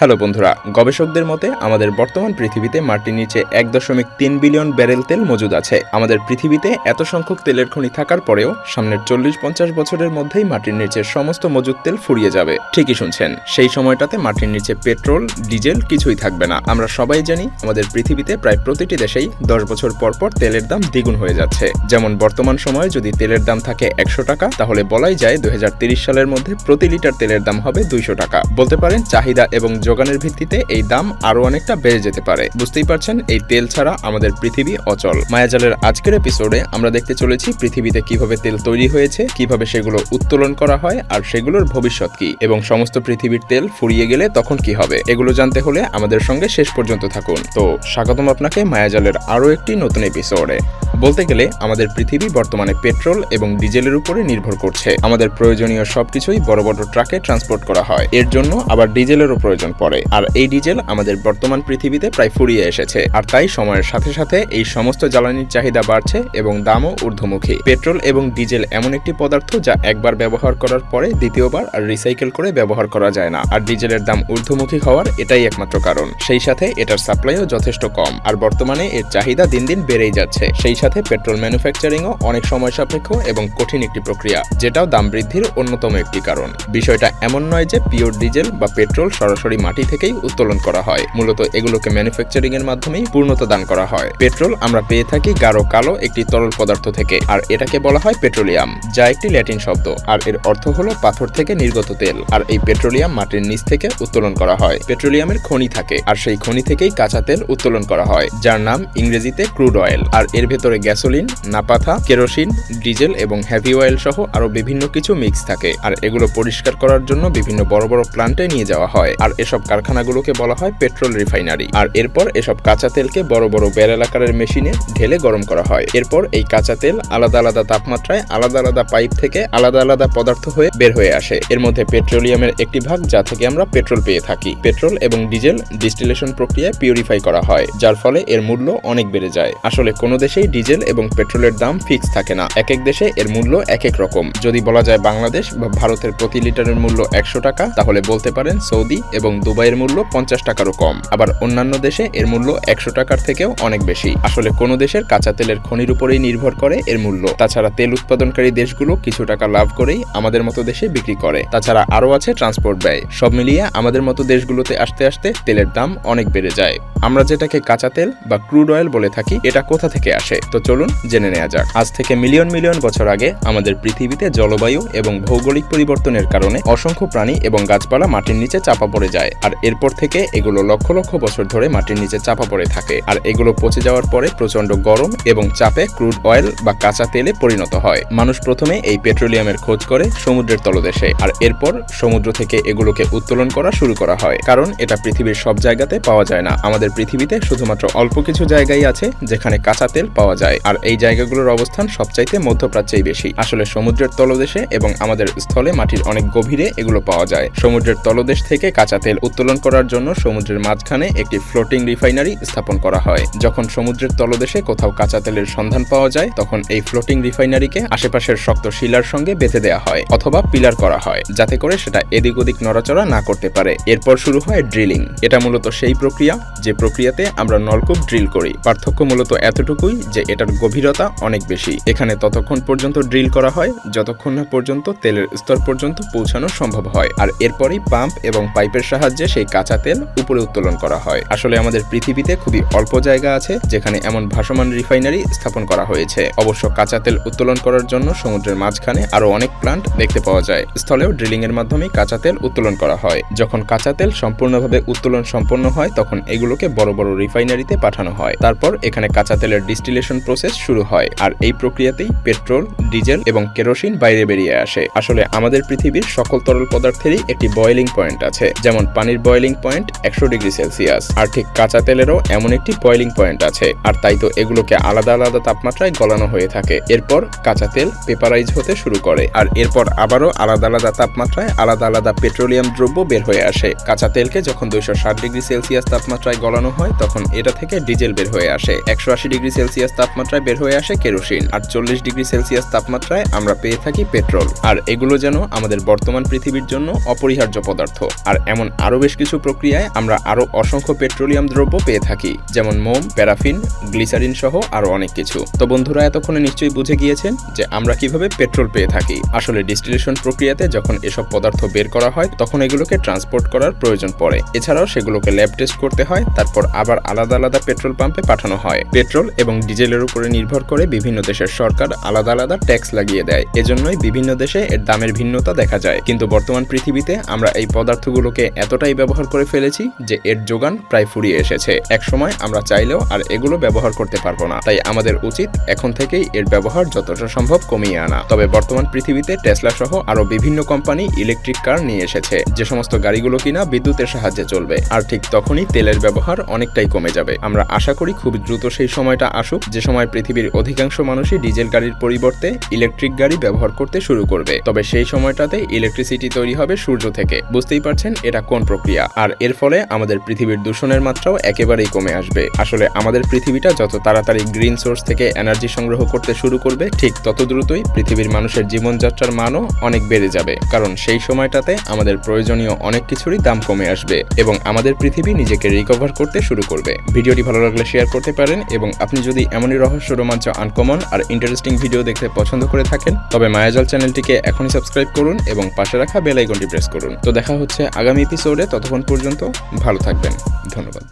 Hello বন্ধুরা, গবেষকদের মতে আমাদের বর্তমান পৃথিবীতে মাটির নিচে 1.3 বিলিয়ন ব্যারেল তেল মজুদ আছে। আমাদের পৃথিবীতে এত সংখ্যক তেলের খনি থাকার পরেও সামনের 40-50 বছরের মধ্যেই মাটির নিচে সমস্ত মজুদ তেল ফুরিয়ে যাবে। ঠিকই শুনছেন, সেই সময়টাতে মাটির নিচে পেট্রোল, ডিজেল কিছুই থাকবে না। আমরা সবাই জানি আমাদের পৃথিবীতে প্রায় প্রতিটি দেশেই 10 বছর পর পর তেলের দাম দ্বিগুণ হয়ে যাচ্ছে। যেমন বর্তমান সময়ে যদি তেলের দাম থাকে 100 টাকা, তাহলে বলাই যায় 2030 সালের মধ্যে প্রতি লিটার তেলের দাম হবে 200 টাকা। বলতে পারেন চাহিদা এবং যোগানের ভিত্তিতে এই দাম আরো অনেকটা বেড়ে যেতে পারে। বুঝতেই পারছেন, এই তেল ছাড়া আমাদের পৃথিবী অচল। মায়াজালের আজকের এপিসোডে আমরা দেখতে চলেছি পৃথিবীতে কিভাবে তেল তৈরি হয়েছে, কিভাবে সেগুলো উত্তোলন করা হয়, আর সেগুলোর ভবিষ্যৎ কি, এবং সমস্ত পৃথিবীর তেল ফুরিয়ে গেলে তখন কি হবে। এগুলো জানতে হলে আমাদের সঙ্গে শেষ পর্যন্ত থাকুন। তো স্বাগতম আপনাকে মায়াজালের আরো একটি নতুন এপিসোডে। বলতে গেলে আমাদের পৃথিবী বর্তমানে পেট্রোল এবং ডিজেলের উপরে নির্ভর করছে। আমাদের প্রয়োজনীয় সবকিছুই বড় বড় ট্রাকে ট্রান্সপোর্ট করা হয়, এর জন্য আবার ডিজেলেরও প্রয়োজন পড়ে। আর এই ডিজেল আমাদের বর্তমান পৃথিবীতে প্রায় ফুরিয়ে এসেছে। আর তাই সময়ের সাথে সাথে এই সমস্ত জ্বালানির চাহিদা বাড়ছে এবং দামও ঊর্ধ্বমুখী। পেট্রোল এবং ডিজেল এমন একটি পদার্থ যা একবার ব্যবহার করার পরে দ্বিতীয়বার আর রিসাইকেল করে ব্যবহার করা যায় না। আর ডিজেলের দাম ঊর্ধ্বমুখী হওয়ার এটাই একমাত্র কারণ। সেই সাথে এটার সাপ্লাইও যথেষ্ট কম, আর বর্তমানে এর চাহিদা দিন দিন বেড়েই যাচ্ছে। সেই সাথে পেট্রোল ম্যানুফ্যাকচারিংও অনেক সময় সাপেক্ষ এবং কঠিন একটি প্রক্রিয়া, যেটাও দাম বৃদ্ধির অন্যতম একটি কারণ। বিষয়টা এমন নয় যে পিওর ডিজেল বা পেট্রোল সরাসরি মাটি থেকেই উত্তোলন করা হয়। মূলত এগুলোকে ম্যানুফ্যাকচারিং এর মাধ্যমেই পূর্ণতা দান করা হয়। পেট্রোল আমরা পেয়ে থাকি গাঢ় কালো একটি তরল পদার্থ থেকে, আর এটাকে বলা হয় পেট্রোলিয়াম, যা একটি ল্যাটিন শব্দ, আর এর অর্থ হলো পাথর থেকে নির্গত তেল। আর এই পেট্রোলিয়াম মাটির নিচ থেকে উত্তোলন করা হয়। পেট্রোলিয়ামের খনি থাকে, আর সেই খনি থেকেই কাঁচা তেল উত্তোলন করা হয়, যার নাম ইংরেজিতে ক্রুড অয়েল। আর এর ভেতরে গ্যাসোলিন, নাপাথা, কেরোসিন, ডিজেল এবং হেভি অয়েল সহ আরো বিভিন্ন কিছু মিক্স থাকে। আর এগুলো পরিষ্কার করার জন্য বিভিন্ন বড় বড় প্ল্যান্টে নিয়ে যাওয়া হয়, আর এসব কারখানাগুলোকে বলা হয় পেট্রোল রিফাইনারি। আর এরপর এসব কাঁচা তেলকে বড় বড় ব্যারেল আকারের মেশিনে ঢেলে গরম করা হয়। এরপর এই কাঁচা তেল আলাদা আলাদা তাপমাত্রায় আলাদা আলাদা পাইপ থেকে আলাদা আলাদা পদার্থ হয়ে বের হয়ে আসে। এর মধ্যে পেট্রোলিয়ামের একটি ভাগ, যা থেকে আমরা পেট্রোল পেয়ে থাকি। পেট্রোল এবং ডিজেল ডিস্টিলেশন প্রক্রিয়ায় পিউরিফাই করা হয়, যার ফলে এর মূল্য অনেক বেড়ে যায়। আসলে কোনো দেশেই ডিজেল এবং পেট্রোলের দাম ফিক্স থাকে না। এক এক দেশে এর মূল্য এক এক রকম। যদি বলা যায় বাংলাদেশ বা ভারতের প্রতি লিটারের মূল্য 100 টাকা, তাহলে বলতে পারেন সৌদি এবং দুবাইয়ের মূল্য 50 টাকারও কম। আবার অন্যান্য দেশে এর মূল্য 100 টাকার থেকেও অনেক বেশি। আসলে কোনো দেশের কাঁচা তেলের খনির উপরেই নির্ভর করে এর মূল্য। তাছাড়া তেল উৎপাদনকারী দেশগুলো কিছু টাকা লাভ করেই আমাদের মতো দেশে বিক্রি করে। তাছাড়া আরও আছে ট্রান্সপোর্ট ব্যয়। সব মিলিয়ে আমাদের মতো দেশগুলোতে আসতে আসতে তেলের দাম অনেক বেড়ে যায়। আমরা যেটাকে কাঁচা তেল বা ক্রুড অয়েল বলে থাকি, এটা কোথা থেকে আসে তো চলুন জেনে নেওয়া যাক। আজ থেকে মিলিয়ন মিলিয়ন বছর আগে আমাদের পৃথিবীতে জলবায়ু এবং ভৌগোলিক পরিবর্তনের কারণে অসংখ্য প্রাণী এবং গাছপালা মাটির নিচে চাপা পড়ে যায়। আর এরপর থেকে এগুলো লক্ষ লক্ষ বছর ধরে মাটির নিচে চাপা পড়ে থাকে। আর এগুলো পচে যাওয়ার পরে প্রচন্ড গরম এবং চাপে ক্রুড অয়েল বা কাঁচা তেলে পরিণত হয়। মানুষ প্রথমে এই পেট্রোলিয়ামের খোঁজ করে সমুদ্রের তলদেশে, আর এরপর সমুদ্র থেকে এগুলোকে উত্তোলন করা শুরু করা হয়। কারণ এটা পৃথিবীর সব জায়গাতে পাওয়া যায় না। আমাদের পৃথিবীতে শুধুমাত্র অল্প কিছু জায়গায় আছে যেখানে কাঁচা তেল পাওয়া যায়, আর এই জায়গাগুলোর অবস্থান সবচাইতে মধ্যপ্রাচ্যেই বেশি। আসলে সমুদ্রের তলদেশে এবং আমাদের স্থলে মাটির অনেক গভীরে এগুলো পাওয়া যায়। সমুদ্রের তলদেশ থেকে কাঁচা তেল উত্তোলন করার জন্য সমুদ্রের মাঝখানে একটি ফ্লোটিং রিফাইনারি স্থাপন করা হয়। যখন সমুদ্রের তলদেশে কোথাও কাঁচা তেলের সন্ধান পাওয়া যায়, তখন এই ফ্লোটিং রিফাইনারিকে আশেপাশের শক্ত শিলার সঙ্গে বেঁধে দেওয়া হয় অথবা পিলার করা হয়, যাতে করে সেটা এদিক ওদিক নড়াচড়া না করতে পারে। এরপর শুরু হয় ড্রিলিং। এটা মূলত সেই প্রক্রিয়া যে প্রক্রিয়াতে আমরা নলকূপ ড্রিল করি। পার্থক্য মূলত এতটুকুই যে এটার গভীরতা অনেক বেশি। এখানে ততক্ষণ পর্যন্ত ড্রিল করা হয় যতক্ষণ না পর্যন্ত তেলের স্তর পর্যন্ত পৌঁছানো সম্ভব হয়, আর এরপরই পাম্প এবং পাইপের সাহায্যে সেই কাঁচা তেল উপরে উত্তোলন করা হয়। আসলে আমাদের পৃথিবীতে খুবই অল্প জায়গা আছে যেখানে এমন ভাসমান রিফাইনারি স্থাপন করা হয়েছে। অবশ্য কাঁচা তেল উত্তোলন করার জন্য সমুদ্রের মাঝখানে আরো অনেক প্ল্যান্ট দেখতে পাওয়া যায়। স্থলেও ড্রিলিং এর মাধ্যমে কাঁচা তেল উত্তোলন করা হয়। যখন কাঁচা তেল সম্পূর্ণভাবে উত্তোলন সম্পন্ন হয়, তখন এগুলোকে বড় বড় রিফাইনারিতে পাঠানো হয়। তারপর এখানে কাঁচা তেলের ডিস্টিলেশন প্রসেস শুরু হয়, আর এই প্রক্রিয়াতেই পেট্রোল, ডিজেল এবং কেরোসিন বাইরে বেরিয়ে আসে। আসলে আমাদের পৃথিবীর সকল তরল পদার্থেরই একটি বয়েলিং পয়েন্ট আছে। যেমন পানির বয়েলিং পয়েন্ট 100 ডিগ্রি সেলসিয়াস, আর ঠিক কাঁচা তেলেরও এমন একটি বয়েলিং পয়েন্ট আছে। আর তাই তো এগুলোকে আলাদা আলাদা তাপমাত্রায় গলানো হয়ে থাকে। এরপর কাঁচা তেল পেপারাইজ হতে শুরু করে, আর এরপর আবারও আলাদা আলাদা তাপমাত্রায় আলাদা আলাদা পেট্রোলিয়াম দ্রব্য বের হয়ে আসে। কাঁচা তেলকে যখন 260 ডিগ্রি সেলসিয়াস তাপমাত্রায় গলানো হয়, তখন এটা থেকে ডিজেল বের হয়ে আসে। 180 ডিগ্রি সেলসিয়াস তাপমাত্রায় বের হয়ে আসে কেরোসিন, আর 40 ডিগ্রি সেলসিয়াস তাপমাত্রায় আমরা পেয়ে থাকি পেট্রোল। আর এগুলো যেন আমাদের বর্তমান পৃথিবীর জন্য অপরিহার্য পদার্থ। আর এমন আরও বেশ কিছু প্রক্রিয়ায় আমরা আরও অসংখ্য পেট্রোলিয়াম দ্রব্য পেয়ে থাকি, যেমন মোম, প্যারাফিন, গ্লিসারিন সহ আরও অনেক কিছু। তো বন্ধুরা, এতক্ষণে নিশ্চয়ই বুঝে গিয়েছেন যে আমরা কিভাবে পেট্রোল পেয়ে থাকি। আসলে ডিস্টিলেশন প্রক্রিয়াতে যখন এসব পদার্থ বের করা হয় তখন এগুলোকে ট্রান্সপোর্ট করার প্রয়োজন পড়ে। এছাড়াও সেগুলোকে ল্যাব টেস্ট করতে হয়, তারপর আবার আলাদা আলাদা পেট্রোল পাম্পে পাঠানো হয়। পেট্রোল এবং ডিজেলের উপরে নির্ভর করে বিভিন্ন দেশের সরকার আলাদা আলাদা ট্যাক্স লাগিয়ে দেয়। এজন্যই বিভিন্ন দেশে এর দামের ভিন্নতা দেখা যায়। কিন্তু বর্তমান পৃথিবীতে আমরা এই পদার্থগুলোকে এতটাই ব্যবহার করে ফেলেছি যে এর যোগান প্রায় ফুরিয়ে এসেছে। একসময় আমরা চাইলেও আর এগুলো ব্যবহার করতে পারবো না। তাই আমাদের উচিত এখন থেকেই এর ব্যবহার যতটা সম্ভব কমিয়ে আনা। তবে বর্তমান পৃথিবীতে টেসলা সহ আরো বিভিন্ন কোম্পানি ইলেকট্রিক কার নিয়ে এসেছে, যে সমস্ত গাড়িগুলো কিনা বিদ্যুতের সাহায্যে চলবে। আর ঠিক তখনই তেলের ব্যবহার অনেকটাই কমে যাবে। আমরা আশা করি খুব দ্রুত সেই সময়টা আসুক যে সময় পৃথিবীর অধিকাংশ মানুষই ডিজেল গাড়ির পরিবর্তে ইলেকট্রিক গাড়ি ব্যবহার করতে শুরু করবে। তবে সেই সময়টাতে ইলেকট্রিসিটি তৈরি হবে সূর্য থেকে। বুঝতেই পারছেন এটা কোন প্রক্রিয়া। আর এর ফলে আমাদের পৃথিবীর দূষণের মাত্রাও একেবারেই কমে আসবে। আসলে আমাদের পৃথিবীটা যত তাড়াতাড়ি গ্রিন সোর্স থেকে এনার্জি সংগ্রহ করতে শুরু করবে, ঠিক তত দ্রুতই পৃথিবীর মানুষের জীবনযাত্রার মানও অনেক বেড়ে যাবে। কারণ সেই সময়টাতে আমাদের প্রয়োজনীয় অনেক কিছুরই দাম কমে আসবে এবং আমাদের পৃথিবী নিজেকে রিকভার করতে শুরু করবে। ভিডিওটি ভালো লাগলে শেয়ার করতে পারেন এবং আপনি যদি এমনই রহস্য, রোমাঞ্চ, আনকমন আর ইন্টারেস্টিং ভিডিও দেখতে পছন্দ করে থাকেন তবে মায়াজাল চ্যানেলটিকে এখনই সাবস্ক্রাইব করুন এবং পাশে রাখা বেল আইকনটি প্রেস করুন। তো দেখা হচ্ছে আগামী এপিসোডে। ততক্ষণ পর্যন্ত ভালো থাকবেন। ধন্যবাদ।